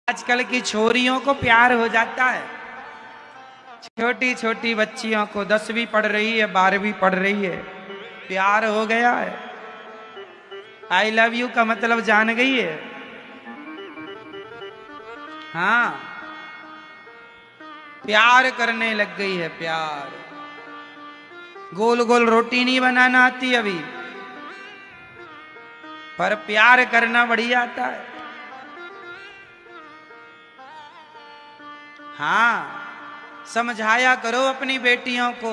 आजकल की छोरियों को प्यार हो जाता है, छोटी छोटी बच्चियों को 10वीं पढ़ रही है 12वीं पढ़ रही है, प्यार हो गया है। आई लव यू का मतलब जान गई है। हाँ, प्यार करने लग गई है। प्यार गोल गोल रोटी नहीं बनाना आती अभी, पर प्यार करना बढ़िया आता है। हाँ, समझाया करो अपनी बेटियों को।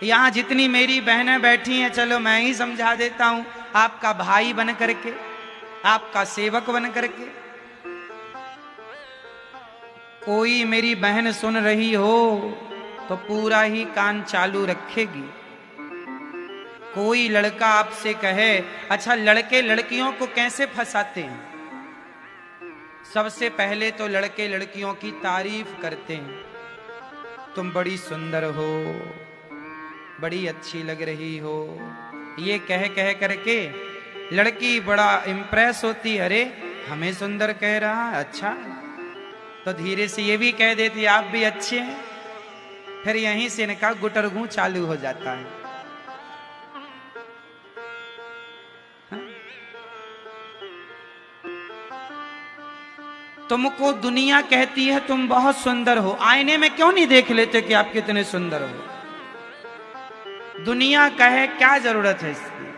यहां जितनी मेरी बहनें बैठी हैं, चलो मैं ही समझा देता हूं, आपका भाई बन करके, आपका सेवक बन करके। कोई मेरी बहन सुन रही हो तो पूरा ही कान चालू रखेगी। कोई लड़का आपसे कहे, अच्छा लड़के लड़कियों को कैसे फंसाते हैं? सबसे पहले तो लड़के लड़कियों की तारीफ करते हैं, तुम बड़ी सुंदर हो, बड़ी अच्छी लग रही हो, ये कह कह करके लड़की बड़ा इंप्रेस होती, अरे हमें सुंदर कह रहा है, अच्छा। तो धीरे से ये भी कह देती आप भी अच्छे हैं। फिर यहीं से इनका गुटरगू चालू हो जाता है। तुमको दुनिया कहती है तुम बहुत सुंदर हो, आईने में क्यों नहीं देख लेते कि आप कितने सुंदर हो? दुनिया कहे क्या जरूरत है इसकी?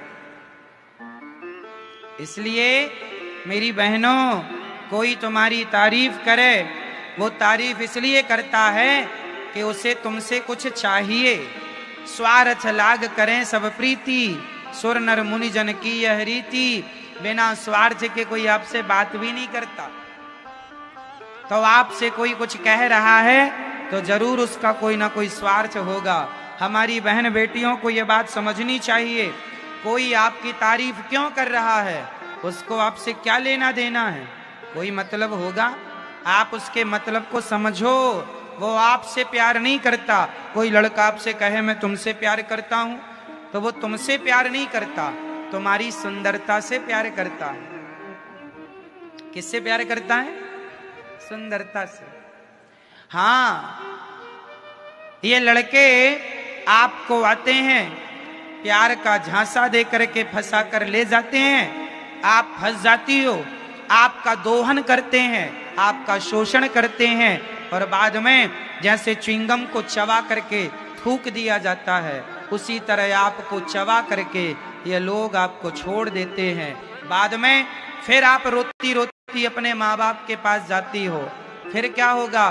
इसलिए मेरी बहनों, कोई तुम्हारी तारीफ करे, वो तारीफ इसलिए करता है कि उसे तुमसे कुछ चाहिए। स्वार्थ लाग करें सब प्रीति, सुर नर मुनि जन की यह रीति। बिना स्वार्थ के कोई आपसे बात भी नहीं करता। तो आपसे कोई कुछ कह रहा है तो जरूर उसका कोई ना कोई स्वार्थ होगा। हमारी बहन बेटियों को यह बात समझनी चाहिए। कोई आपकी तारीफ क्यों कर रहा है, उसको आपसे क्या लेना देना है? कोई मतलब होगा, आप उसके मतलब को समझो। वो आपसे प्यार नहीं करता। कोई लड़का आपसे कहे मैं तुमसे प्यार करता हूं, तो वो तुमसे प्यार नहीं करता, तुम्हारी सुंदरता से प्यार करता है। किससे प्यार करता है? सुंदरता से। हाँ, ये लड़के आपको आते हैं, प्यार का झांसा दे करके फंसा कर ले जाते हैं, आप फंस जाती हो, आपका दोहन करते हैं, आपका शोषण करते हैं, और बाद में जैसे च्युइंगम को चबा करके थूक दिया जाता है, उसी तरह आपको चबा करके ये लोग आपको छोड़ देते हैं। बाद में फिर आप रोती रोती अपने माँ बाप के पास जाती हो। फिर क्या होगा?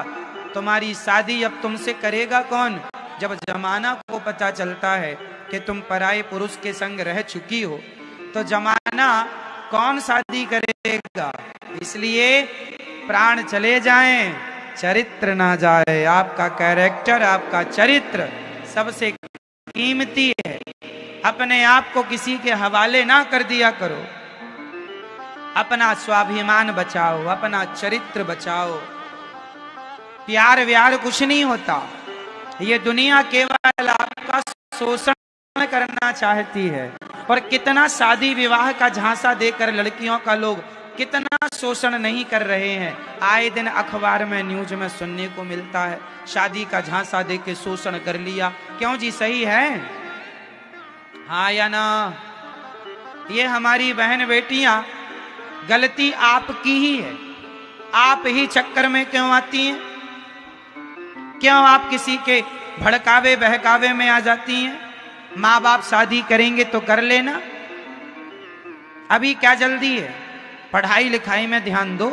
तुम्हारी शादी अब तुमसे करेगा कौन? जब जमाना को पता चलता है कि तुम पराये पुरुष के संग रह चुकी हो, तो जमाना कौन शादी करेगा? इसलिए प्राण चले जाएं, चरित्र ना जाए। आपका कैरेक्टर, आपका चरित्र सबसे कीमती है। अपने आप को किसी के हवाले ना कर दिया करो। अपना स्वाभिमान बचाओ, अपना चरित्र बचाओ। प्यार व्यार कुछ नहीं होता। ये दुनिया केवल आपका शोषण करना चाहती है। और कितना शादी विवाह का झांसा देकर लड़कियों का लोग कितना शोषण नहीं कर रहे हैं। आए दिन अखबार में न्यूज में सुनने को मिलता है, शादी का झांसा देके शोषण कर लिया। क्यों जी, सही है? हाँ या ना? ये हमारी बहन बेटियां, गलती आपकी ही है। आप ही चक्कर में क्यों आती हैं? क्यों आप किसी के भड़कावे बहकावे में आ जाती हैं? माँ बाप शादी करेंगे तो कर लेना, अभी क्या जल्दी है? पढ़ाई लिखाई में ध्यान दो।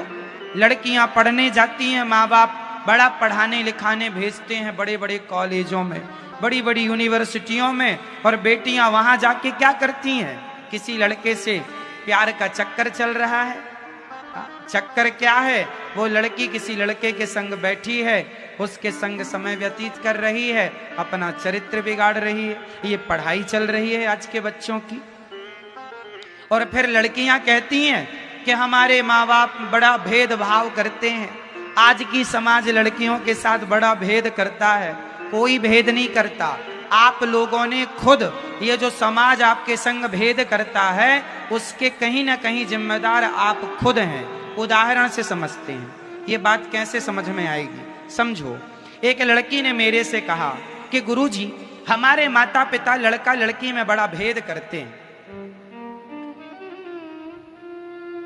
लड़कियां पढ़ने जाती हैं, माँ बाप बड़ा पढ़ाने लिखाने भेजते हैं, बड़े बड़े कॉलेजों में, बड़ी बड़ी यूनिवर्सिटियों में, और बेटियां वहां जाके क्या करती हैं? किसी लड़के से प्यार का चक्कर चल रहा है। चक्कर क्या है? वो लड़की किसी लड़के के संग बैठी है, उसके संग समय व्यतीत कर रही है, अपना चरित्र बिगाड़ रही है। ये पढ़ाई चल रही है आज के बच्चों की। और फिर लड़कियां कहती हैं कि हमारे माँ बाप बड़ा भेदभाव करते हैं। आज की समाज लड़कियों के साथ बड़ा भेद करता है। कोई भेद नहीं करता। आप लोगों ने खुद, ये जो समाज आपके संग भेद करता है, उसके कहीं ना कहीं जिम्मेदार आप खुद हैं। उदाहरण से समझते हैं। ये बात कैसे समझ में आएगी? समझो, एक लड़की ने मेरे से कहा कि गुरुजी, हमारे माता पिता लड़का लड़की में बड़ा भेद करते हैं।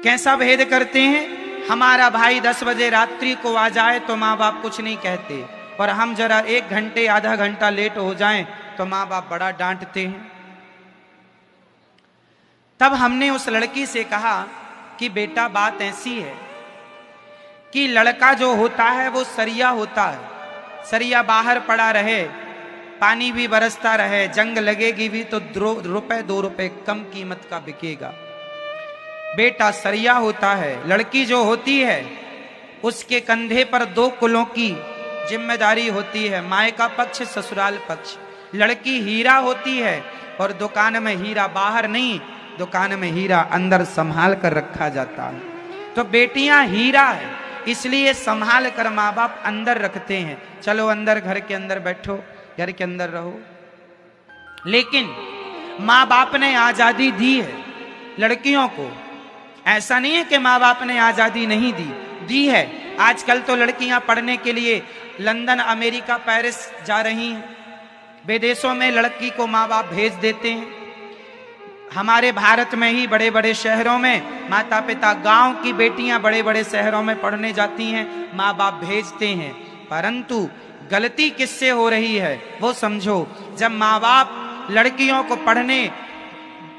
कैसा भेद करते हैं? हमारा भाई 10 बजे रात्रि को आ जाए तो माँ बाप कुछ नहीं कहते, और हम जरा 1 घंटे आधा घंटा लेट हो जाएं तो माँ बाप बड़ा डांटते हैं। तब हमने उस लड़की से कहा कि बेटा, बात ऐसी है कि लड़का जो होता है वो सरिया होता है। सरिया बाहर पड़ा रहे, पानी भी बरसता रहे, जंग लगेगी भी तो 2 रुपए कम कीमत का बिकेगा। बेटा सरिया होता है। लड़की जो होती है उसके कंधे पर 2 कुलों की जिम्मेदारी होती है, मायका पक्ष ससुराल पक्ष। लड़की हीरा होती है, और दुकान में हीरा बाहर नहीं, दुकान में हीरा अंदर संभाल कर रखा जाता है। तो बेटियां हीरा है, इसलिए संभाल कर माँ बाप अंदर रखते हैं। चलो अंदर, घर के अंदर बैठो, घर के अंदर रहो। लेकिन माँ बाप ने आजादी दी है लड़कियों को। ऐसा नहीं है कि माँ बाप ने आजादी नहीं दी है। आजकल तो लड़कियां पढ़ने के लिए लंदन, अमेरिका, पेरिस जा रही हैं। विदेशों में लड़की को माँ बाप भेज देते हैं। हमारे भारत में ही बड़े बड़े शहरों में माता पिता गांव की बेटियां बड़े बड़े शहरों में पढ़ने जाती हैं, माँ बाप भेजते हैं। परंतु गलती किससे हो रही है वो समझो। जब माँ बाप लड़कियों को पढ़ने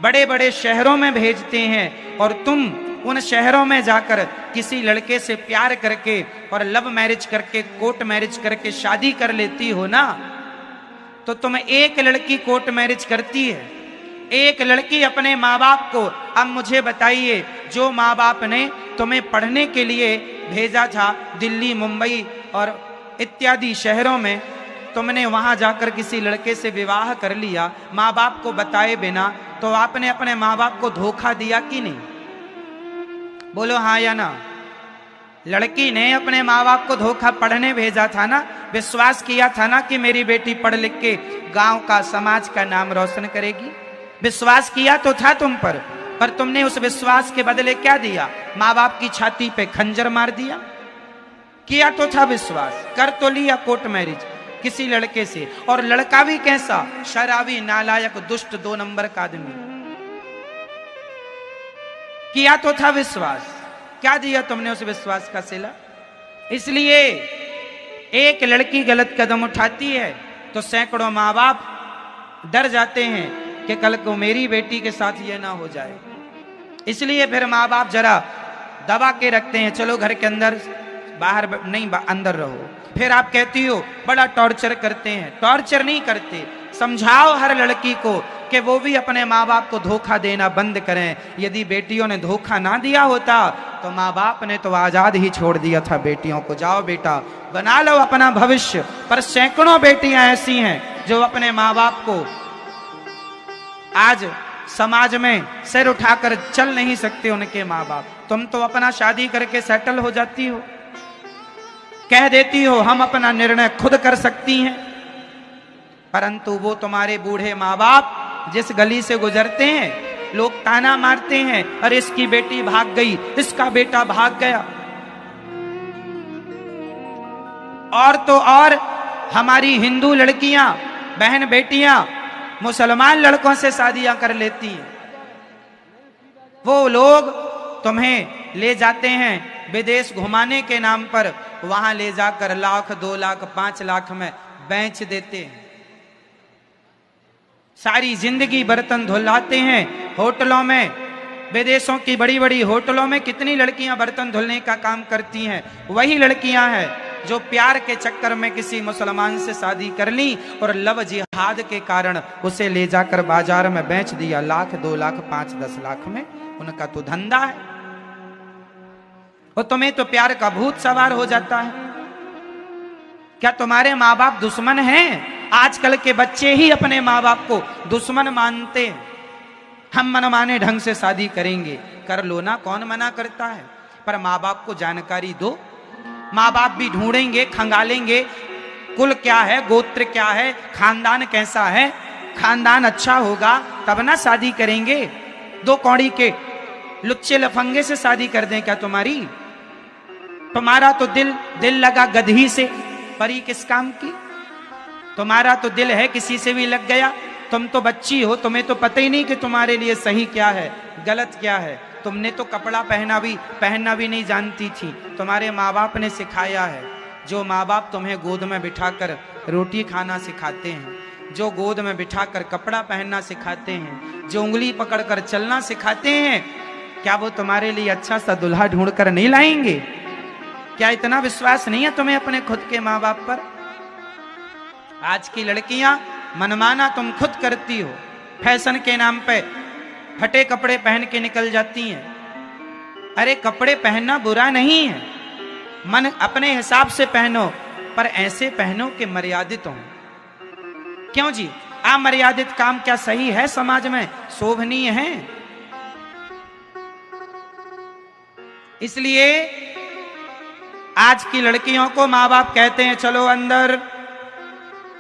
बड़े बड़े शहरों में भेजते हैं और तुम उन शहरों में जाकर किसी लड़के से प्यार करके और लव मैरिज करके, कोर्ट मैरिज करके शादी कर लेती हो ना, तो तुम एक लड़की कोर्ट मैरिज करती है, एक लड़की अपने माँ बाप को। अब मुझे बताइए, जो माँ बाप ने तुम्हें पढ़ने के लिए भेजा था दिल्ली, मुंबई और इत्यादि शहरों में, तुमने वहां जाकर किसी लड़के से विवाह कर लिया माँ बाप को बताए बिना, तो आपने अपने माँ बाप को धोखा दिया कि नहीं? बोलो हाँ या ना। लड़की ने अपने माँ बाप को धोखा, पढ़ने भेजा था ना, विश्वास किया था ना कि मेरी बेटी पढ़ लिख के गांव का, समाज का नाम रोशन करेगी। विश्वास किया तो था तुम पर तुमने उस विश्वास के बदले क्या दिया? माँ बाप की छाती पे खंजर मार दिया। किया तो था विश्वास, कर तो लिया कोर्ट मैरिज किसी लड़के से, और लड़का भी कैसा? शराबी, नालायक, दुष्ट, 2 नंबर का आदमी। किया तो था विश्वास, क्या दिया तुमने उस विश्वास का सिला? इसलिए एक लड़की गलत कदम उठाती है तो सैकड़ों माँ बाप डर जाते हैं कि कल को मेरी बेटी के साथ ये ना हो जाए। इसलिए फिर माँ बाप जरा दबा के रखते हैं, चलो घर के अंदर, बाहर नहीं, अंदर रहो। फिर आप कहती हो बड़ा टॉर्चर करते हैं। टॉर्चर नहीं करते, समझाओ हर लड़की को कि वो भी अपने माँ बाप को धोखा देना बंद करें। यदि बेटियों ने धोखा ना दिया होता तो माँ बाप ने तो आजाद ही छोड़ दिया था बेटियों को। जाओ बेटा, बना लो अपना भविष्य। पर सैकड़ों बेटियां ऐसी हैं जो अपने माँ बाप को आज समाज में सिर उठाकर चल नहीं सकते उनके माँ बाप। तुम तो अपना शादी करके सेटल हो जाती हो, कह देती हो हम अपना निर्णय खुद कर सकती हैं, परंतु वो तुम्हारे बूढ़े माँ बाप जिस गली से गुजरते हैं लोग ताना मारते हैं, अरे इसकी बेटी भाग गई, इसका बेटा भाग गया। और तो और हमारी हिंदू लड़कियां, बहन बेटियां मुसलमान लड़कों से शादियां कर लेती हैं। वो लोग तुम्हें ले जाते हैं विदेश घुमाने के नाम पर, वहां ले जाकर 1 लाख, 2 लाख, 5 लाख में बेच देते हैं। सारी जिंदगी बर्तन धुलाते हैं होटलों में। विदेशों की बड़ी बड़ी होटलों में कितनी लड़कियां बर्तन धुलने का काम करती हैं। वही लड़कियां हैं जो प्यार के चक्कर में किसी मुसलमान से शादी कर ली और लव जिहाद के कारण उसे ले जाकर बाजार में बेच दिया 1 लाख, 2 लाख, 5, 10 लाख में। उनका तो धंधा है। और तुम्हें तो प्यार का भूत सवार हो जाता है। क्या तुम्हारे माँ बाप दुश्मन हैं? आजकल के बच्चे ही अपने माँ बाप को दुश्मन मानते हैं। हम मनमाने ढंग से शादी करेंगे, कर लो ना, कौन मना करता है? पर माँ बाप को जानकारी दो। माँ बाप भी ढूंढेंगे, खंगालेंगे, कुल क्या है, गोत्र क्या है, खानदान कैसा है। खानदान अच्छा होगा तब ना शादी करेंगे। 2 कौड़ी के लुच्चे लफंगे से शादी कर दें क्या तुम्हारी? तुम्हारा तो दिल लगा गधी से, परी किस काम की। तुम्हारा तो दिल है किसी से भी लग गया। तुम तो बच्ची हो, तुम्हें तो पता ही नहीं कि तुम्हारे लिए सही क्या है गलत क्या है। तुमने तो कपड़ा पहनना भी नहीं जानती थी, तुम्हारे माँ बाप ने सिखाया है। जो माँ बाप तुम्हें गोद में बिठाकर रोटी खाना सिखाते हैं, जो गोद में बिठाकर कपड़ा पहनना सिखाते हैं, जो उंगली पकड़कर चलना सिखाते हैं, क्या वो तुम्हारे लिए अच्छा सा दुल्हा ढूंढ कर नहीं लाएंगे? क्या इतना विश्वास नहीं है तुम्हें अपने खुद के माँ बाप पर? आज की लड़कियां मनमाना तुम खुद करती हो, फैशन के नाम पे फटे कपड़े पहन के निकल जाती हैं। अरे कपड़े पहनना बुरा नहीं है, मन अपने हिसाब से पहनो, पर ऐसे पहनो कि मर्यादित हो। क्यों जी, अमर्यादित काम क्या सही है? समाज में शोभनीय है? इसलिए आज की लड़कियों को माँ बाप कहते हैं चलो अंदर,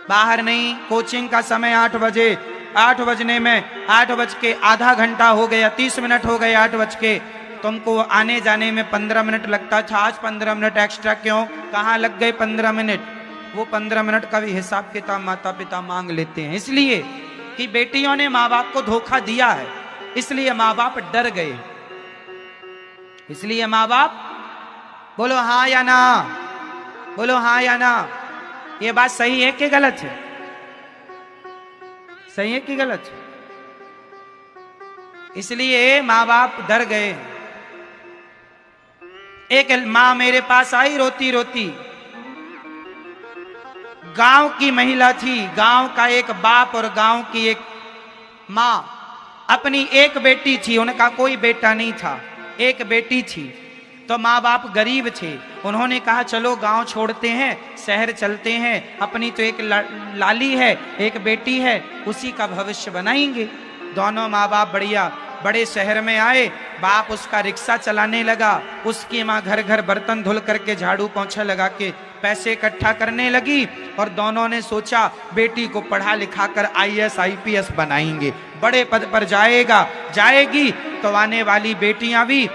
बाहर नहीं। कोचिंग का समय 8 बजे, 8 बजने में 8 बज के आधा घंटा हो गया, 30 मिनट हो गए 8 बज के। तुमको आने जाने में 15 मिनट लगता था, आज 15 मिनट एक्स्ट्रा क्यों? कहाँ लग गए 15 मिनट? वो 15 मिनट का भी हिसाब किताब माता पिता मांग लेते हैं, इसलिए कि बेटियों ने माँ बाप को धोखा दिया है, इसलिए माँ बाप डर गए। इसलिए माँ बाप, बोलो हाँ या ना, बोलो हाँ या ना, ये बात सही है कि गलत है? सही है कि गलत है? इसलिए माँ बाप डर गए। एक माँ मेरे पास आई रोती रोती, गांव की महिला थी, गांव का एक बाप और गांव की एक माँ, अपनी एक बेटी थी, उनका कोई बेटा नहीं था, एक बेटी थी। तो माँ बाप गरीब थे, उन्होंने कहा चलो गांव छोड़ते हैं, शहर चलते हैं, अपनी तो एक लाली है, एक बेटी है, उसी का भविष्य बनाएंगे। दोनों माँ बाप बढ़िया बड़े शहर में आए। बाप उसका रिक्शा चलाने लगा, उसकी माँ घर घर बर्तन धुल करके झाड़ू पोंछा लगा के पैसे इकट्ठा करने लगी। और दोनों ने सोचा बेटी को पढ़ा लिखा कर IAS IPS बनाएंगे, बड़े पद पर जाएगी तो आने वाली बेटियां भी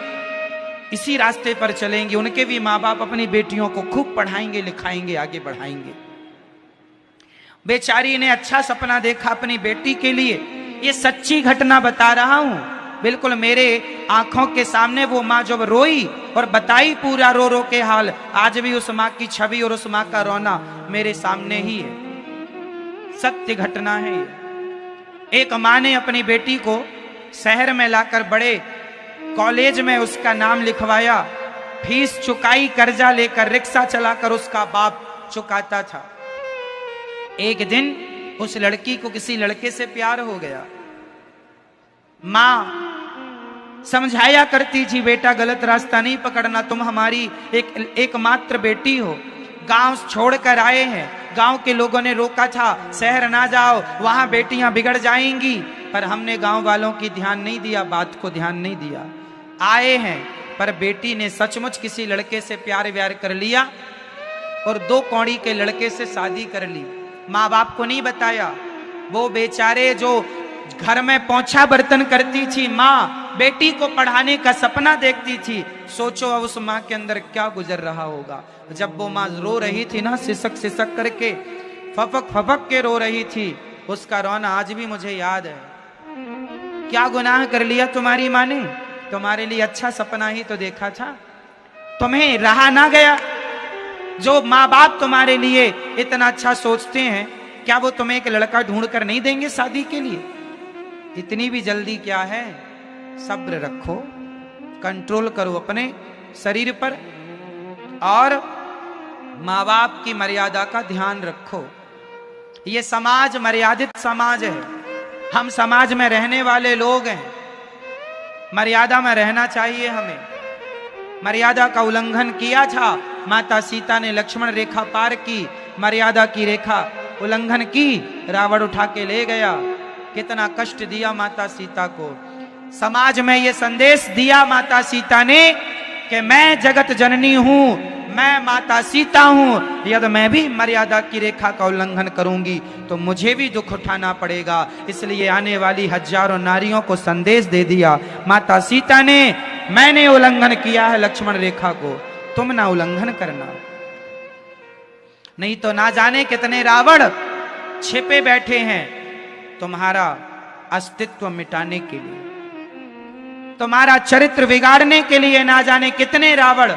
इसी रास्ते पर चलेंगी, उनके भी माँ बाप अपनी बेटियों को खूब पढ़ाएंगे लिखाएंगे आगे बढ़ाएंगे। बेचारी ने अच्छा सपना देखा अपनी बेटी के लिए। ये सच्ची घटना बता रहा हूं, बिल्कुल मेरे आंखों के सामने वो माँ जब रोई और बताई पूरा रो रो के हाल, आज भी उस माँ की छवि और उस माँ का रोना मेरे सामने ही है। सत्य घटना है ये। एक माँ ने अपनी बेटी को शहर में लाकर बड़े कॉलेज में उसका नाम लिखवाया, फीस चुकाई, कर्जा लेकर रिक्शा चलाकर उसका बाप चुकाता था। एक दिन उस लड़की को किसी लड़के से प्यार हो गया। मां समझाया करती थी बेटा गलत रास्ता नहीं पकड़ना, तुम हमारी एकमात्र बेटी हो, गांव छोड़कर आए हैं, गांव के लोगों ने रोका था शहर ना जाओ, वहां बेटियां बिगड़ जाएंगी, पर हमने गांव वालों की ध्यान नहीं दिया, बात को ध्यान नहीं दिया। आए हैं, पर बेटी ने सचमुच किसी लड़के से प्यार व्यार कर लिया और 2 कौड़ी के लड़के से शादी कर ली। माँ बाप को नहीं बताया। वो बेचारे जो घर में पोंछा बर्तन करती थी माँ, बेटी को पढ़ाने का सपना देखती थी, सोचो अब उस माँ के अंदर क्या गुजर रहा होगा। जब वो माँ रो रही थी ना, सिसक सिसक करके, फपक फपक के रो रही थी, उसका रोना आज भी मुझे याद है। क्या गुनाह कर लिया तुम्हारी माँ ने? तुम्हारे लिए अच्छा सपना ही तो देखा था, तुम्हें रहा ना गया। जो माँ बाप तुम्हारे लिए इतना अच्छा सोचते हैं, क्या वो तुम्हें एक लड़का ढूंढ कर नहीं देंगे शादी के लिए? इतनी भी जल्दी क्या है? सब्र रखो, कंट्रोल करो अपने शरीर पर और माँ बाप की मर्यादा का ध्यान रखो। ये समाज मर्यादित समाज है, हम समाज में रहने वाले लोग हैं, मर्यादा में रहना चाहिए हमें। मर्यादा का उल्लंघन किया था, माता सीता ने लक्ष्मण रेखा पार की, मर्यादा की रेखा उल्लंघन की, रावण उठा के ले गया। कितना कष्ट दिया माता सीता को। समाज में ये संदेश दिया माता सीता ने कि मैं जगत जननी हूं, मैं माता सीता हूं, यदि मैं भी मर्यादा की रेखा का उल्लंघन करूंगी तो मुझे भी दुख उठाना पड़ेगा। इसलिए आने वाली हजारों नारियों को संदेश दे दिया माता सीता ने, मैंने उल्लंघन किया है लक्ष्मण रेखा को, तुम ना उल्लंघन करना, नहीं तो ना जाने कितने रावण छिपे बैठे हैं तुम्हारा अस्तित्व मिटाने के लिए, तुम्हारा चरित्र बिगाड़ने के लिए। ना जाने कितने रावण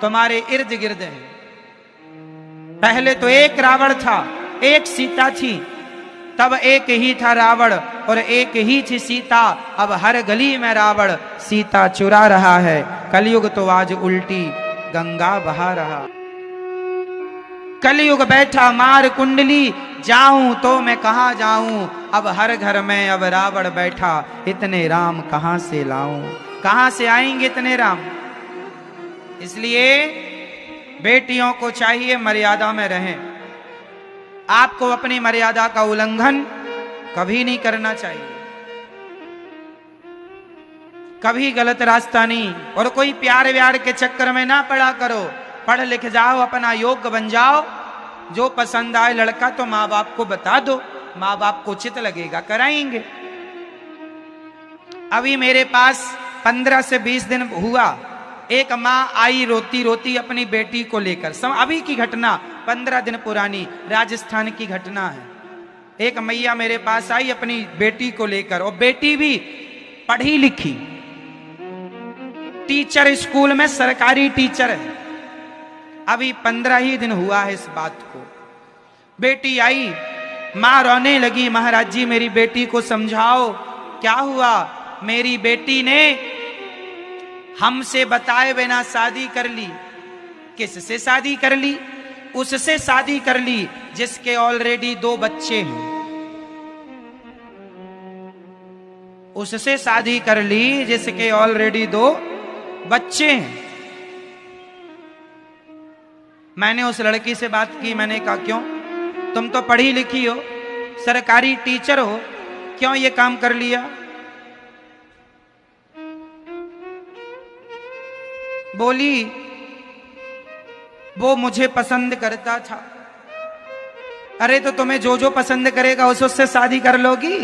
तुम्हारे इर्द गिर्द हैं। पहले तो एक रावण था, एक सीता थी, तब एक ही था रावण और एक ही थी सीता। अब हर गली में रावण सीता चुरा रहा है। कलयुग तो आज उल्टी गंगा बहा रहा। कलयुग बैठा मार कुंडली, जाऊं तो मैं कहां जाऊं। अब हर घर में अब रावण बैठा, इतने राम कहां से लाऊं। कहां से आएंगे इतने राम। इसलिए बेटियों को चाहिए मर्यादा में रहें। आपको अपनी मर्यादा का उल्लंघन कभी नहीं करना चाहिए, कभी गलत रास्ता नहीं। और कोई प्यार व्यार के चक्कर में ना पड़ा करो। पढ़ लिख जाओ, अपना योग्य बन जाओ। जो पसंद आए लड़का तो माँ बाप को बता दो, माँ बाप को उचित लगेगा कराएंगे। अभी मेरे पास 15 से 20 दिन हुआ, एक माँ आई रोती रोती अपनी बेटी को लेकर। अभी की घटना 15 दिन पुरानी राजस्थान की घटना है। एक मैया मेरे पास आई अपनी बेटी को लेकर, और बेटी भी पढ़ी लिखी, टीचर, स्कूल में सरकारी टीचर है। अभी 15 ही दिन हुआ है इस बात को। बेटी आई, मां रोने लगी, महाराज जी मेरी बेटी को समझाओ। क्या हुआ? मेरी बेटी ने हमसे बताए बिना शादी कर ली। किससे शादी कर ली? उससे शादी कर ली जिसके ऑलरेडी 2 बच्चे हैं। उससे शादी कर ली जिसके ऑलरेडी 2 बच्चे हैं। मैंने उस लड़की से बात की, मैंने कहा क्यों, तुम तो पढ़ी लिखी हो, सरकारी टीचर हो, क्यों ये काम कर लिया? बोली वो मुझे पसंद करता था। अरे तो तुम्हें जो जो पसंद करेगा उससे शादी कर लोगी?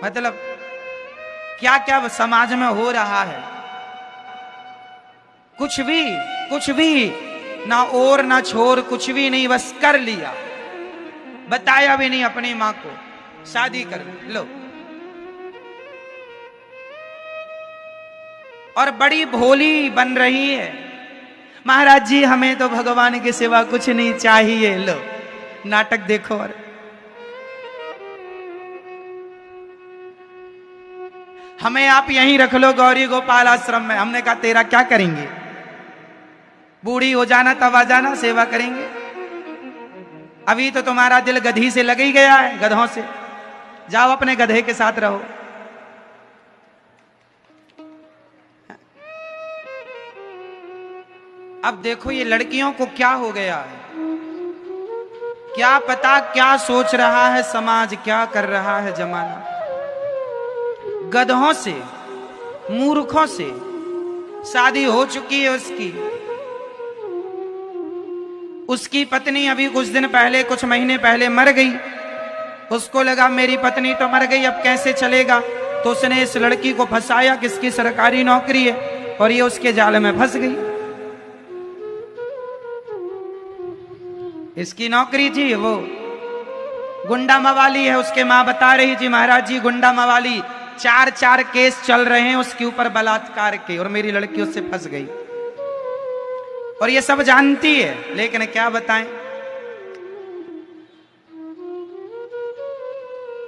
मतलब क्या क्या समाज में हो रहा है। कुछ भी ना और ना छोर, कुछ भी नहीं, बस कर लिया, बताया भी नहीं अपनी मां को, शादी कर लो। और बड़ी भोली बन रही है, महाराज जी हमें तो भगवान के सिवा कुछ नहीं चाहिए। लो नाटक देखो। और हमें आप यहीं रख लो गौरी गोपाल आश्रम में। हमने कहा तेरा क्या करेंगे, बूढ़ी हो जाना तब आ जाना, सेवा करेंगे। अभी तो तुम्हारा दिल गधी से लग ही गया है, गधों से। जाओ अपने गधे के साथ रहो। अब देखो ये लड़कियों को क्या हो गया है, क्या पता क्या सोच रहा है समाज, क्या कर रहा है जमाना। गधों से, मूर्खों से शादी हो चुकी है उसकी पत्नी अभी कुछ दिन पहले, कुछ महीने पहले मर गई। उसको लगा मेरी पत्नी तो मर गई, अब कैसे चलेगा। तो उसने इस लड़की को फंसाया, किसकी सरकारी नौकरी है, और ये उसके जाल में फंस गई। इसकी नौकरी थी, वो गुंडा मवाली है। उसके माँ बता रही थी महाराज जी गुंडा मवाली, 4 केस चल रहे हैं उसके ऊपर बलात्कार के, और मेरी लड़की उससे फंस गई। और ये सब जानती है, लेकिन क्या बताएं।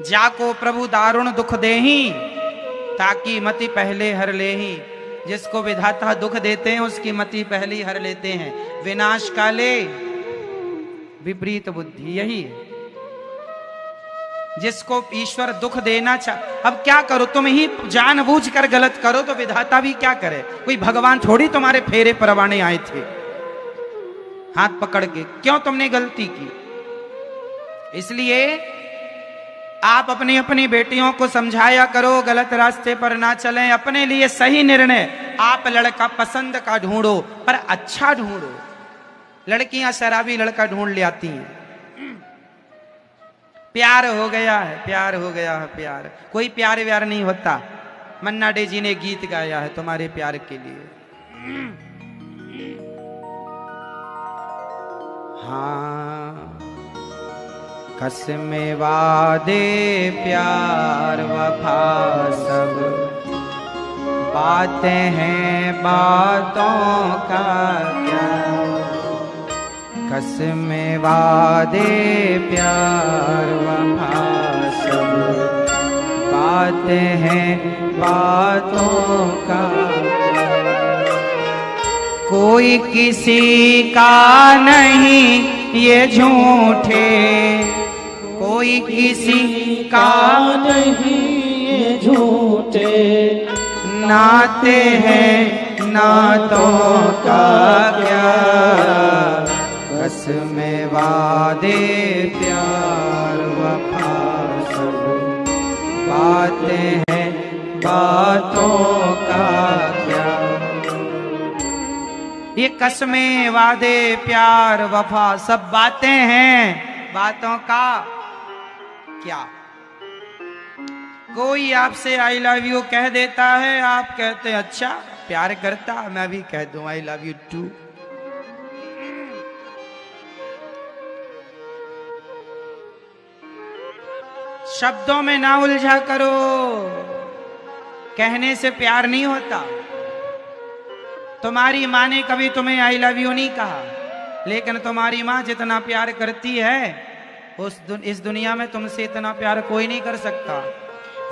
जाको प्रभु दारुण दुख देही, ताकि मति पहले हर लेही। जिसको विधाता दुख देते हैं उसकी मति पहले हर लेते हैं। विनाश काले विपरीत बुद्धि, यही है। जिसको ईश्वर दुख देना अब क्या करो, तुम ही जानबूझकर गलत करो तो विधाता भी क्या करे। कोई भगवान थोड़ी तुम्हारे फेरे परवाने आए थे हाथ पकड़ के, क्यों तुमने गलती की। इसलिए आप अपनी अपनी बेटियों को समझाया करो, गलत रास्ते पर ना चलें, अपने लिए सही निर्णय। आप लड़का पसंद का ढूंढो, पर अच्छा ढूंढो। लड़कियां शराबी लड़का ढूंढ ले आती हैं। प्यार हो गया है, प्यार हो गया है, प्यार। कोई प्यार व्यार नहीं होता। मन्ना डे जी ने गीत गाया है तुम्हारे प्यार के लिए। हाँ, कसमें वादे प्यार वफा सब बातें हैं, बातों का क्या। कसमें वादे प्यार वफा सब बातें हैं, बातों का। कोई किसी का नहीं ये झूठे, कोई किसी का नहीं ये झूठे, नाते हैं नातों का क्या। कसमें वादे प्यार वफा सब बातें हैं, बातों का क्या। ये कसमें वादे प्यार वफा सब बातें हैं, बातों का क्या। कोई आपसे आई लव यू कह देता है, आप कहते हैं अच्छा प्यार करता, मैं भी कह दूं आई लव यू टू। शब्दों में ना उलझा करो, कहने से प्यार नहीं होता। तुम्हारी माँ ने कभी तुम्हें आई लव यू नहीं कहा, लेकिन तुम्हारी माँ जितना प्यार करती है इस दुनिया में तुमसे इतना प्यार कोई नहीं कर सकता।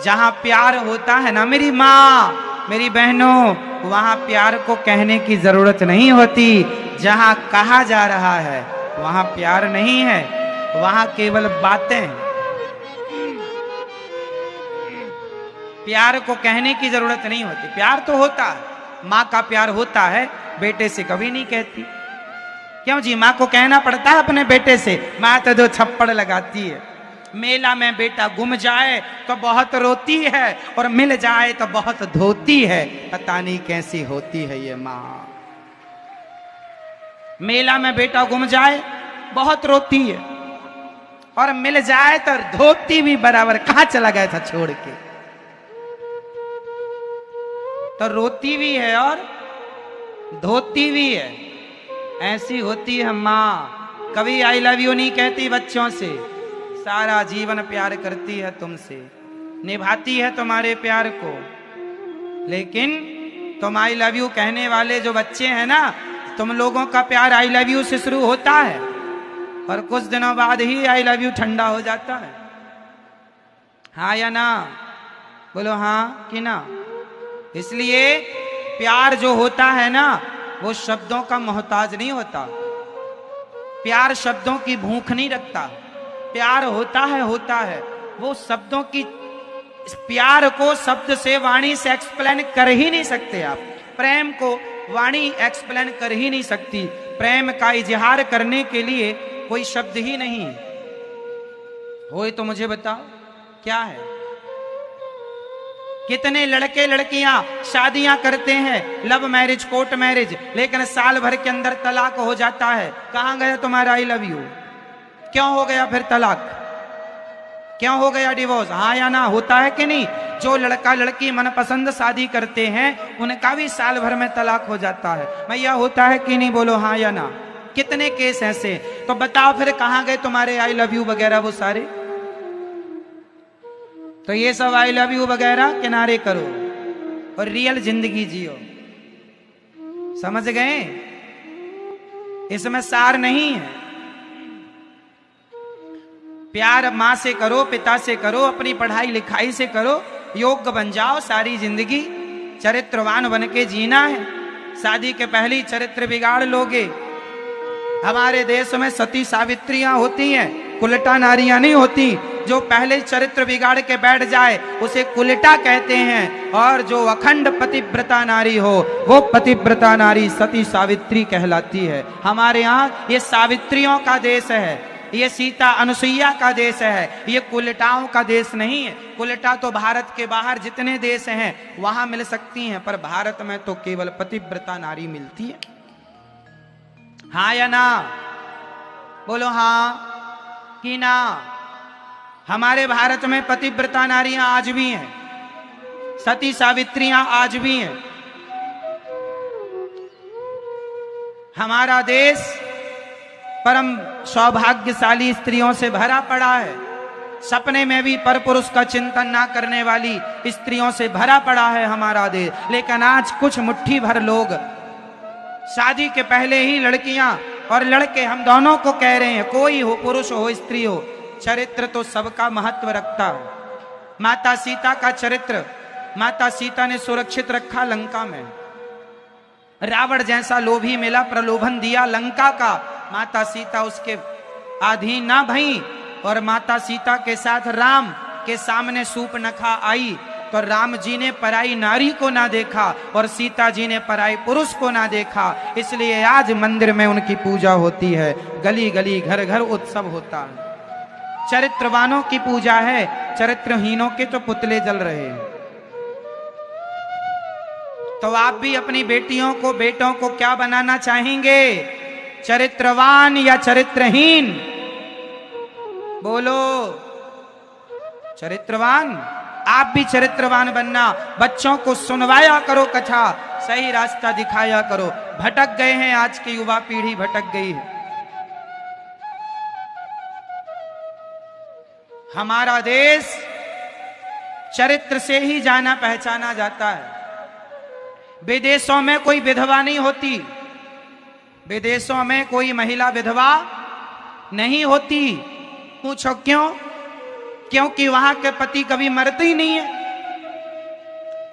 जहां प्यार होता है ना मेरी माँ, मेरी बहनों, वहां प्यार को कहने की जरूरत नहीं होती। जहां कहा जा रहा है वहां प्यार नहीं है, वहां केवल बातें। प्यार को कहने की जरूरत नहीं होती। प्यार तो होता है, माँ का प्यार होता है, बेटे से कभी नहीं कहती। क्यों जी, माँ को कहना पड़ता है अपने बेटे से। माँ तो दो थप्पड़ लगाती है। मेला में बेटा गुम जाए तो बहुत रोती है, और मिल जाए तो बहुत धोती है। पता नहीं कैसी होती है ये माँ। मेला में बेटा गुम जाए बहुत रोती है, और मिल जाए तो धोती भी बराबर। कहां चला गया था छोड़ के, तो रोती भी है और धोती भी है। ऐसी होती है माँ। कभी आई लव यू नहीं कहती बच्चों से, सारा जीवन प्यार करती है तुमसे, निभाती है तुम्हारे प्यार को। लेकिन तुम आई लव यू कहने वाले जो बच्चे हैं ना, तुम लोगों का प्यार आई लव यू से शुरू होता है, और कुछ दिनों बाद ही आई लव यू ठंडा हो जाता है। हाँ या ना? बोलो हाँ कि ना। इसलिए प्यार जो होता है ना, वो शब्दों का मोहताज नहीं होता। प्यार शब्दों की भूख नहीं रखता। प्यार होता है वो शब्दों की। प्यार को शब्द से, वाणी से एक्सप्लेन कर ही नहीं सकते आप। प्रेम को वाणी एक्सप्लेन कर ही नहीं सकती। प्रेम का इजहार करने के लिए कोई शब्द ही नहीं हो। तो मुझे बताओ क्या है। कितने लड़के लड़कियां शादियां करते हैं, लव मैरिज, कोर्ट मैरिज, लेकिन साल भर के अंदर तलाक हो जाता है। कहां गया तुम्हारा आई लव यू? क्यों हो गया फिर तलाक? क्यों हो गया डिवोर्स? हाँ या ना? होता है कि नहीं? जो लड़का लड़की मनपसंद शादी करते हैं उनका भी साल भर में तलाक हो जाता है। भैया होता है कि नहीं? बोलो हाँ या ना। कितने केस ऐसे? तो बताओ फिर कहां गए तुम्हारे आई लव यू वगैरह वो सारे? तो ये सब आई लव यू वगैरह किनारे करो और रियल जिंदगी जियो। समझ गए? इसमें सार नहीं है। प्यार माँ से करो, पिता से करो, अपनी पढ़ाई लिखाई से करो, योग्य बन जाओ। सारी जिंदगी चरित्रवान बन के जीना है। शादी के पहले चरित्र बिगाड़ लोगे। हमारे देश में सती सावित्रियां होती हैं, कुलटा नारियां नहीं होती। जो पहले चरित्र बिगाड़ के बैठ जाए उसे कुलटा कहते हैं, और जो अखंड पतिव्रता नारी हो वो पतिव्रता नारी सती सावित्री कहलाती है। हमारे यहाँ ये सावित्रियों का देश है, ये सीता अनुसुईया का देश है, ये कुलटाओं का देश नहीं है। कुलटा तो भारत के बाहर जितने देश हैं वहां मिल सकती हैं, पर भारत में तो केवल पतिव्रता नारी मिलती है। हाँ या ना? बोलो हाँ कि ना। हमारे भारत में पतिव्रता नारियां आज भी हैं। सती सावित्रियां आज भी हैं। हमारा देश परम सौभाग्यशाली स्त्रियों से भरा पड़ा है। सपने में भी परपुरुष का चिंतन ना करने वाली स्त्रियों से भरा पड़ा है हमारा देश। लेकिन आज कुछ मुट्ठी भर लोग शादी के पहले ही लड़कियां और लड़के हम दोनों को कह रहे हैं, कोई हो, पुरुष हो स्त्री हो, चरित्र तो सबका महत्व रखता है। माता सीता का चरित्र माता सीता ने सुरक्षित रखा लंका में। रावण जैसा लोभी मिला, प्रलोभन दिया लंका का, माता सीता उसके अधीन ना भई। और माता सीता के साथ राम के सामने सूर्पनखा आई तो राम जी ने पराई नारी को ना देखा और सीता जी ने पराई पुरुष को ना देखा। इसलिए आज मंदिर में उनकी पूजा होती है, गली गली घर घर उत्सव होता है। चरित्रवानों की पूजा है, चरित्रहीनों के तो पुतले जल रहे हैं। तो आप भी अपनी बेटियों को बेटों को क्या बनाना चाहेंगे, चरित्रवान या चरित्रहीन? बोलो। चरित्रवान। आप भी चरित्रवान बनना। बच्चों को सुनवाया करो कथा, सही रास्ता दिखाया करो। भटक गए हैं, आज की युवा पीढ़ी भटक गई है। हमारा देश चरित्र से ही जाना पहचाना जाता है। विदेशों में कोई विधवा नहीं होती, विदेशों में कोई महिला विधवा नहीं होती। पूछो क्यों? क्योंकि वहां के पति कभी मरते ही नहीं है।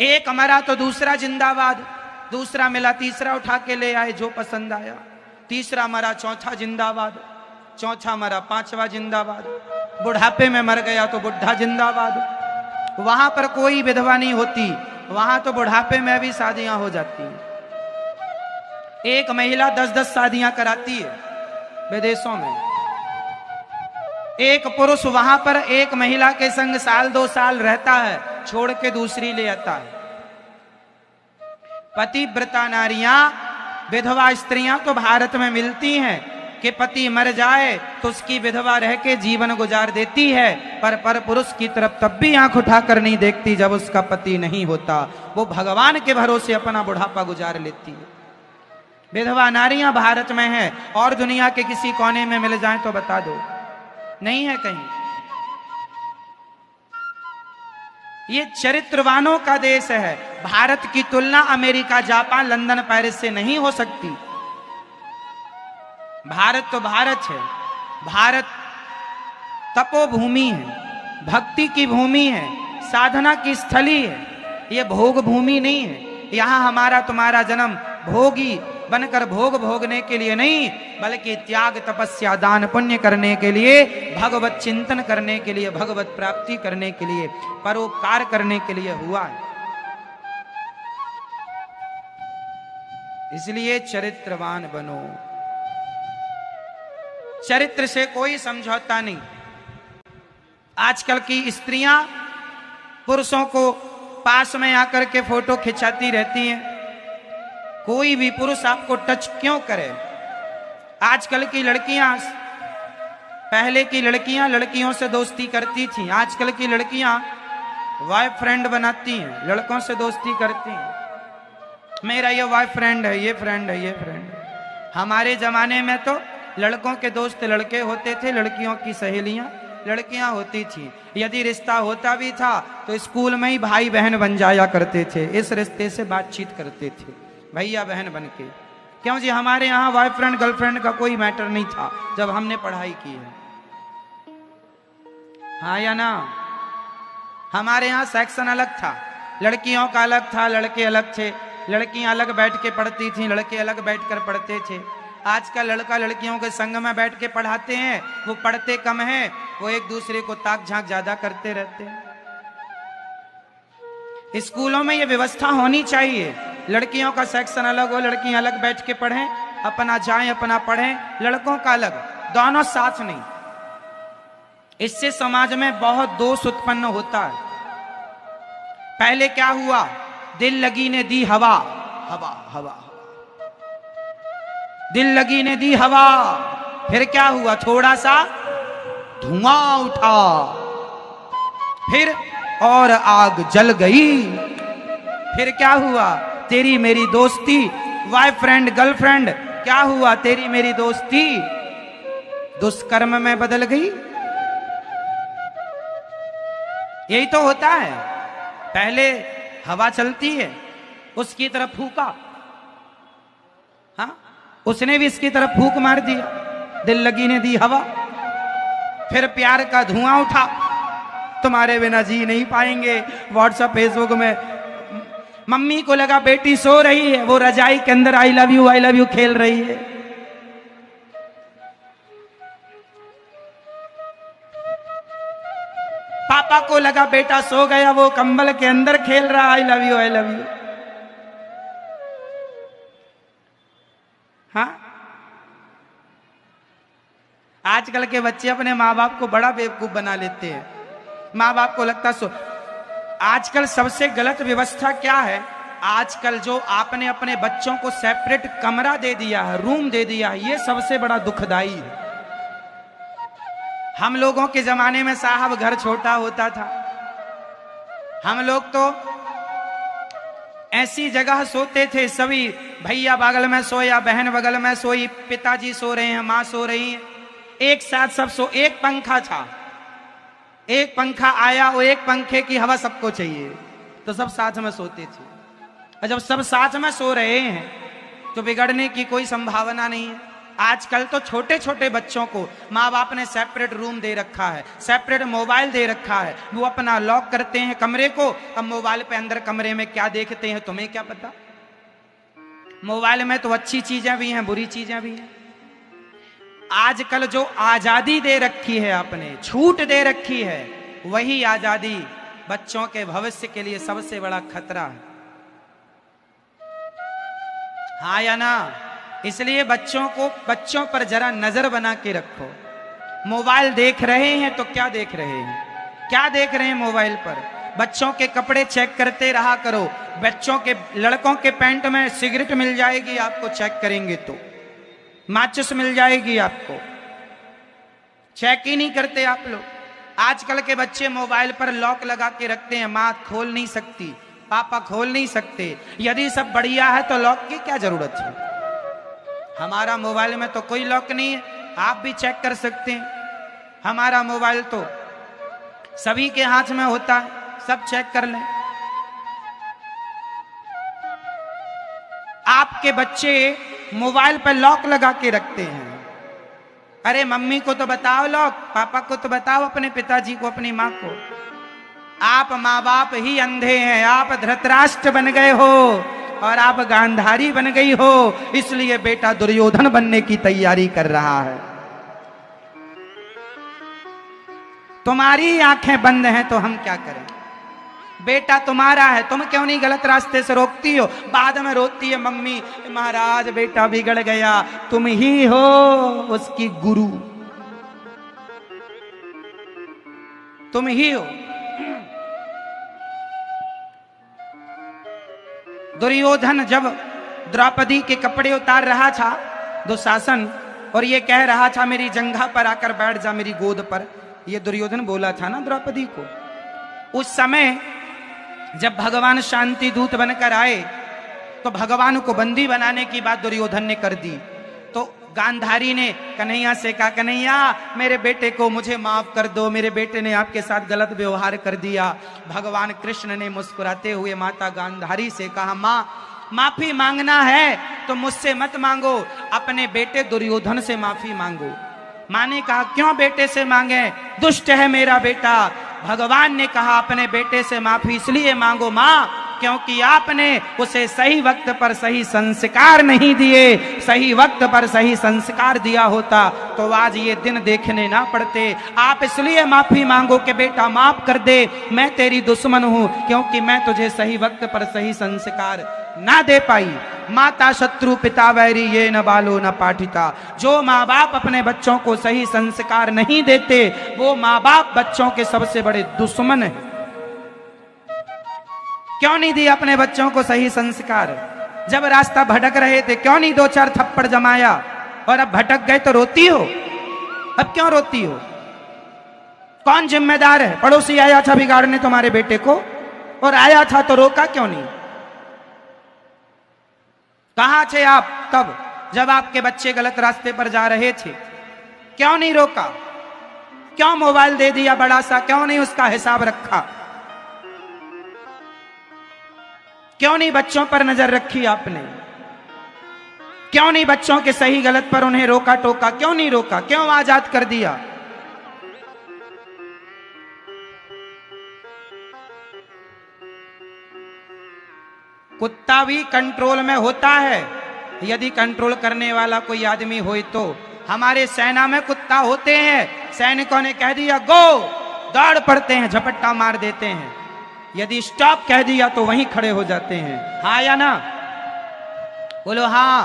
एक मरा तो दूसरा जिंदाबाद, दूसरा मिला तीसरा उठा के ले आए जो पसंद आया, तीसरा मरा चौथा जिंदाबाद, चौथा मरा पांचवा जिंदाबाद, बुढ़ापे में मर गया तो बुढ़ा जिंदाबाद। वहां पर कोई विधवा नहीं होती, वहां तो बुढ़ापे में भी शादियां हो जाती हैं। एक महिला 10-10 शादियां कराती है विदेशों में। एक पुरुष वहां पर एक महिला के संग साल 2 साल रहता है, छोड़ के दूसरी ले आता है। पतिव्रता नारियां, विधवा स्त्रियां तो भारत में मिलती हैं कि पति मर जाए तो उसकी विधवा रह के जीवन गुजार देती है, पर पुरुष की तरफ तब भी आंख उठाकर नहीं देखती जब उसका पति नहीं होता। वो भगवान के भरोसे अपना बुढ़ापा गुजार लेती है। विधवा नारियां भारत में है, और दुनिया के किसी कोने में मिल जाए तो बता दो, नहीं है कहीं। ये चरित्रवानों का देश है। भारत की तुलना अमेरिका, जापान, लंदन, पेरिस से नहीं हो सकती। भारत तो भारत है। भारत तपोभूमि है, भक्ति की भूमि है, साधना की स्थली है। ये भोग भूमि नहीं है। यहां हमारा तुम्हारा जन्म भोगी बनकर भोग भोगने के लिए नहीं, बल्कि त्याग, तपस्या, दान, पुण्य करने के लिए, भगवत चिंतन करने के लिए, भगवत प्राप्ति करने के लिए, परोपकार करने के लिए हुआ है। इसलिए चरित्रवान बनो। चरित्र से कोई समझौता नहीं। आजकल की स्त्रियां पुरुषों को पास में आकर के फोटो खिंचाती रहती हैं। कोई भी पुरुष आपको टच क्यों करे? आजकल की लड़कियां, पहले की लड़कियां लड़कियों से दोस्ती करती थी, आजकल की लड़कियां बॉयफ्रेंड बनाती हैं, लड़कों से दोस्ती करती हैं। मेरा ये बॉयफ्रेंड है, ये फ्रेंड है, ये फ्रेंड है। हमारे जमाने में तो लड़कों के दोस्त लड़के होते थे, लड़कियों की सहेलियां लड़कियां होती थी। यदि रिश्ता होता भी था तो स्कूल में ही भाई बहन बन जाया करते थे, इस रिश्ते से बातचीत करते थे, भैया बहन बन के। क्यों जी? हमारे यहाँ बॉयफ्रेंड गर्लफ्रेंड का कोई मैटर नहीं था जब हमने पढ़ाई की है। हाँ या ना? हमारे यहाँ सेक्शन अलग था, लड़कियों का अलग था, लड़के अलग थे। लड़कियां अलग बैठ के पढ़ती थी, लड़के अलग बैठ कर पढ़ते थे। आज का लड़का लड़कियों के संग में बैठ के पढ़ाते हैं, वो पढ़ते कम है, वो एक दूसरे को ताक झांक ज्यादा करते रहते हैं। स्कूलों में ये व्यवस्था होनी चाहिए, लड़कियों का सेक्शन अलग हो, लड़कियां अलग बैठ के पढ़ें, अपना जाएं, अपना पढ़ें, लड़कों का अलग, दोनों साथ नहीं। इससे समाज में बहुत दोष उत्पन्न होता है। पहले क्या हुआ? दिल लगी ने दी हवा, हवा हवा, दिल लगी ने दी हवा, फिर क्या हुआ? थोड़ा सा धुआं उठा, फिर और आग जल गई। फिर क्या हुआ? तेरी मेरी दोस्ती, बॉयफ्रेंड गर्लफ्रेंड, क्या हुआ? तेरी मेरी दोस्ती दुष्कर्म में बदल गई। यही तो होता है। पहले हवा चलती है, उसकी तरफ फूका, हाँ, उसने भी इसकी तरफ फूक मार दिया, दिल लगी ने दी हवा। फिर प्यार का धुआं उठा, तुम्हारे बिना जी नहीं पाएंगे। व्हाट्सएप फेसबुक में मम्मी को लगा बेटी सो रही है, वो रजाई के अंदर आई लव यू खेल रही है। पापा को लगा बेटा सो गया, वो कंबल के अंदर खेल रहा आई लव यू। हाँ, आजकल के बच्चे अपने माँ बाप को बड़ा बेवकूफ बना लेते हैं। माँ बाप को लगता सो। आजकल सबसे गलत व्यवस्था क्या है? आजकल जो आपने अपने बच्चों को सेपरेट कमरा दे दिया है, रूम दे दिया है, ये सबसे बड़ा दुखदाई है। हम लोगों के जमाने में साहब घर छोटा होता था, हम लोग तो ऐसी जगह सोते थे, सभी भैया बगल में सोया, बहन बगल में सोई, पिताजी सो रहे हैं, माँ सो रही है, एक साथ सब सो। एक पंखा था, एक पंखा आया, वो एक पंखे की हवा सबको चाहिए, तो सब साथ में सोते थे। और जब सब साथ में सो रहे हैं तो बिगड़ने की कोई संभावना नहीं है। आजकल तो छोटे छोटे बच्चों को माँ बाप ने सेपरेट रूम दे रखा है, सेपरेट मोबाइल दे रखा है, वो अपना लॉक करते हैं कमरे को। अब मोबाइल पे अंदर कमरे में क्या देखते हैं तुम्हें क्या पता? मोबाइल में तो अच्छी चीजें भी हैं, बुरी चीजें भी हैं। आजकल जो आजादी दे रखी है आपने, छूट दे रखी है, वही आजादी बच्चों के भविष्य के लिए सबसे बड़ा खतरा है। हाँ या ना? इसलिए बच्चों पर जरा नजर बना के रखो। मोबाइल देख रहे हैं तो क्या देख रहे हैं, क्या देख रहे हैं मोबाइल पर? बच्चों के कपड़े चेक करते रहा करो। बच्चों के, लड़कों के पैंट में सिगरेट मिल जाएगी आपको, चेक करेंगे तो माचिस मिल जाएगी आपको, चेक ही नहीं करते आप लोग। आजकल के बच्चे मोबाइल पर लॉक लगा के रखते हैं, माँ खोल नहीं सकती, पापा खोल नहीं सकते। यदि सब बढ़िया है तो लॉक की क्या जरूरत है? हमारा मोबाइल में तो कोई लॉक नहीं है, आप भी चेक कर सकते हैं। हमारा मोबाइल तो सभी के हाथ में होता है, सब चेक कर लें। आपके बच्चे मोबाइल पर लॉक लगा के रखते हैं। अरे मम्मी को तो बताओ लॉक, पापा को तो बताओ, अपने पिताजी को, अपनी माँ को। आप माँ बाप ही अंधे हैं। आप धृतराष्ट्र बन गए हो और आप गांधारी बन गई हो, इसलिए बेटा दुर्योधन बनने की तैयारी कर रहा है। तुम्हारी आंखें बंद हैं तो हम क्या करें? बेटा तुम्हारा है, तुम क्यों नहीं गलत रास्ते से रोकती हो? बाद में रोती है मम्मी, महाराज बेटा बिगड़ गया। तुम ही हो उसकी गुरु, तुम ही हो। दुर्योधन जब द्रौपदी के कपड़े उतार रहा था, दुशासन, और ये कह रहा था मेरी जंघा पर आकर बैठ जा, मेरी गोद पर, ये दुर्योधन बोला था ना द्रौपदी को। उस समय जब भगवान शांति दूत बनकर आए तो भगवान को बंदी बनाने की बात दुर्योधन ने कर दी। तो गांधारी ने कन्हैया से कहा, कन्हैया मेरे बेटे को मुझे माफ कर दो, मेरे बेटे ने आपके साथ गलत व्यवहार कर दिया। भगवान कृष्ण ने मुस्कुराते हुए माता गांधारी से कहा, माँ माफी मांगना है तो मुझसे मत मांगो, अपने बेटे दुर्योधन से माफी मांगो। माँ ने कहा, क्यों बेटे से मांगे, दुष्ट है मेरा बेटा। भगवान ने कहा, अपने बेटे से माफी इसलिए मांगो माँ क्योंकि आपने उसे सही वक्त पर सही संस्कार नहीं दिए। सही वक्त पर सही संस्कार दिया होता तो आज ये दिन देखने ना पड़ते। आप इसलिए माफी मांगो कि बेटा माफ कर दे, मैं तेरी दुश्मन हूं क्योंकि मैं तुझे सही वक्त पर सही संस्कार ना दे पाई। माता शत्रु पिता वैरी ये न बालो न पाठिता। जो माँ बाप अपने बच्चों को सही संस्कार नहीं देते वो माँ बाप बच्चों के सबसे बड़े दुश्मन है। क्यों नहीं दिया अपने बच्चों को सही संस्कार? जब रास्ता भटक रहे थे क्यों नहीं दो चार थप्पड़ जमाया? और अब भटक गए तो रोती हो? अब क्यों रोती हो? कौन जिम्मेदार है? पड़ोसी आया था बिगाड़ने तुम्हारे बेटे को और आया था तो रोका क्यों नहीं? कहां थे आप तब जब आपके बच्चे गलत रास्ते पर जा रहे थे? क्यों नहीं रोका? क्यों मोबाइल दे दिया बड़ा सा? क्यों नहीं उसका हिसाब रखा? क्यों नहीं बच्चों पर नजर रखी आपने? क्यों नहीं बच्चों के सही गलत पर उन्हें रोका टोका? क्यों नहीं रोका? क्यों आजाद कर दिया? कुत्ता भी कंट्रोल में होता है यदि कंट्रोल करने वाला कोई आदमी हो। तो हमारे सेना में कुत्ता होते हैं, सैनिकों ने कह दिया गो, दौड़ पड़ते हैं, झपट्टा मार देते हैं। यदि स्टॉप कह दिया तो वहीं खड़े हो जाते हैं। हाँ या ना? बोलो हाँ।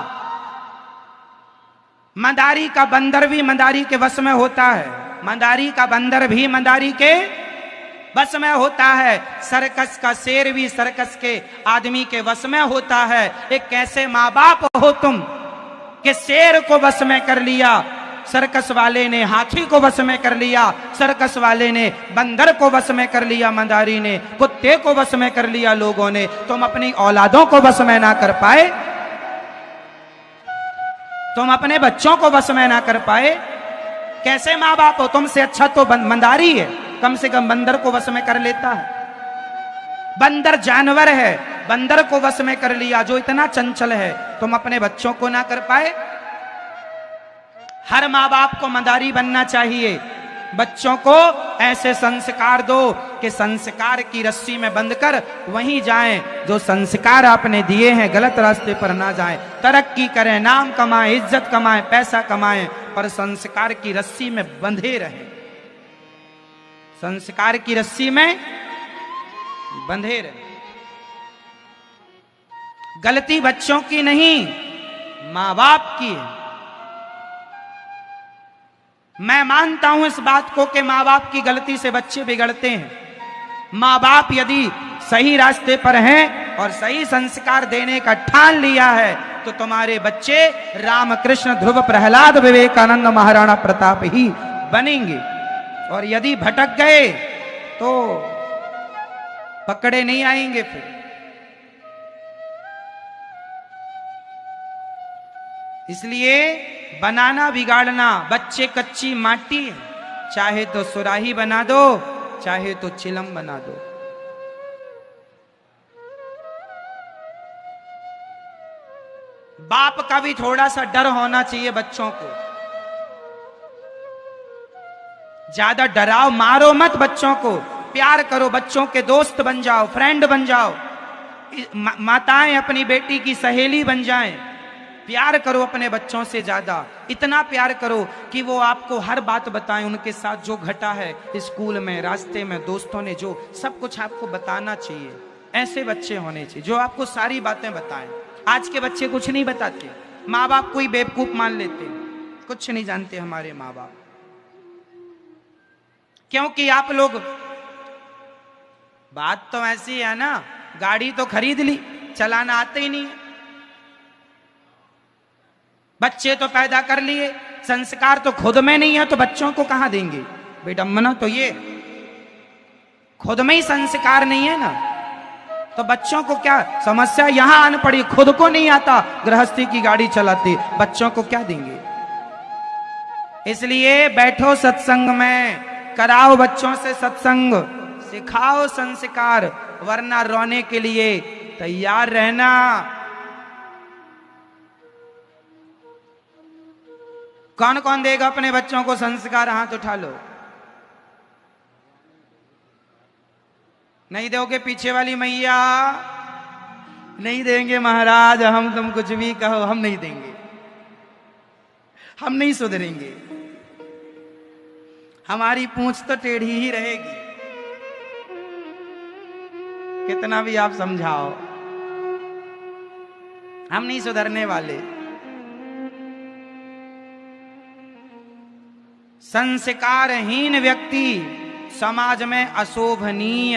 मदारी का बंदर भी मदारी के वश में होता है, मदारी का बंदर भी मदारी के वश में होता है। सर्कस का शेर भी सर्कस के आदमी के वश में होता है। एक कैसे माँ बाप हो तुम कि शेर को वश में कर लिया, सर्कस वाले ने हाथी को वश में कर लिया, सर्कस वाले ने बंदर को वश में कर लिया, मदारी ने कुत्ते को वश में कर लिया लोगों ने। तुम अपनी औलादों को वश में ना कर पाए, तुम अपने बच्चों को वश में ना कर पाए। कैसे माँ बाप हो? तुमसे अच्छा तो मदारी है, कम से कम बंदर को वश में कर लेता है। बंदर जानवर है, बंदर को वश में कर लिया जो इतना चंचल है, तुम अपने बच्चों को ना कर पाए। हर माँ बाप को मदारी बनना चाहिए। बच्चों को ऐसे संस्कार दो कि संस्कार की रस्सी में बंधकर वहीं जाएं जो संस्कार आपने दिए हैं, गलत रास्ते पर ना जाएं। तरक्की करें, नाम कमाएं, इज्जत कमाएं, पैसा कमाएं, पर संस्कार की रस्सी में बंधे रहें, संस्कार की रस्सी में बंधे रहें। गलती बच्चों की नहीं, मां बाप की है। मैं मानता हूं इस बात को कि मां बाप की गलती से बच्चे बिगड़ते हैं। मां बाप यदि सही रास्ते पर हैं और सही संस्कार देने का ठान लिया है तो तुम्हारे बच्चे रामकृष्ण, ध्रुव, प्रहलाद, विवेकानंद, महाराणा प्रताप ही बनेंगे। और यदि भटक गए तो पकड़े नहीं आएंगे। फिर इसलिए बनाना बिगाड़ना, बच्चे कच्ची माटी है, चाहे तो सुराही बना दो, चाहे तो चिलम बना दो। बाप का भी थोड़ा सा डर होना चाहिए बच्चों को। ज्यादा डराओ, मारो मत बच्चों को, प्यार करो, बच्चों के दोस्त बन जाओ, फ्रेंड बन जाओ। माताएं अपनी बेटी की सहेली बन जाएं। प्यार करो अपने बच्चों से ज्यादा, इतना प्यार करो कि वो आपको हर बात बताएं, उनके साथ जो घटा है स्कूल में, रास्ते में, दोस्तों ने जो सब कुछ आपको बताना चाहिए। ऐसे बच्चे होने चाहिए जो आपको सारी बातें बताएं। आज के बच्चे कुछ नहीं बताते, माँ बाप को ही बेवकूफ मान लेते, कुछ नहीं जानते हमारे माँ बाप। क्योंकि आप लोग, बात तो ऐसी है ना, गाड़ी तो खरीद ली, चलाना आते ही नहीं है। बच्चे तो पैदा कर लिए, संस्कार तो खुद में नहीं है, तो बच्चों को कहां देंगे? विडंबना तो ये, खुद में ही संस्कार नहीं है ना, तो बच्चों को क्या? समस्या यहां आन पड़ी, खुद को नहीं आता गृहस्थी की गाड़ी चलाते, बच्चों को क्या देंगे? इसलिए बैठो सत्संग में, कराओ बच्चों से सत्संग, सिखाओ संस्कार, वरना रोने के लिए तैयार रहना। कौन कौन देगा अपने बच्चों को संस्कार? हाथ उठा लो। नहीं दोगे? पीछे वाली मैया नहीं देंगे महाराज, हम तुम कुछ भी कहो हम नहीं देंगे, हम नहीं सुधरेंगे, हमारी पूंछ तो टेढ़ी ही रहेगी, कितना भी आप समझाओ, हम नहीं सुधरने वाले। संस्कारहीन व्यक्ति समाज में अशोभनीय,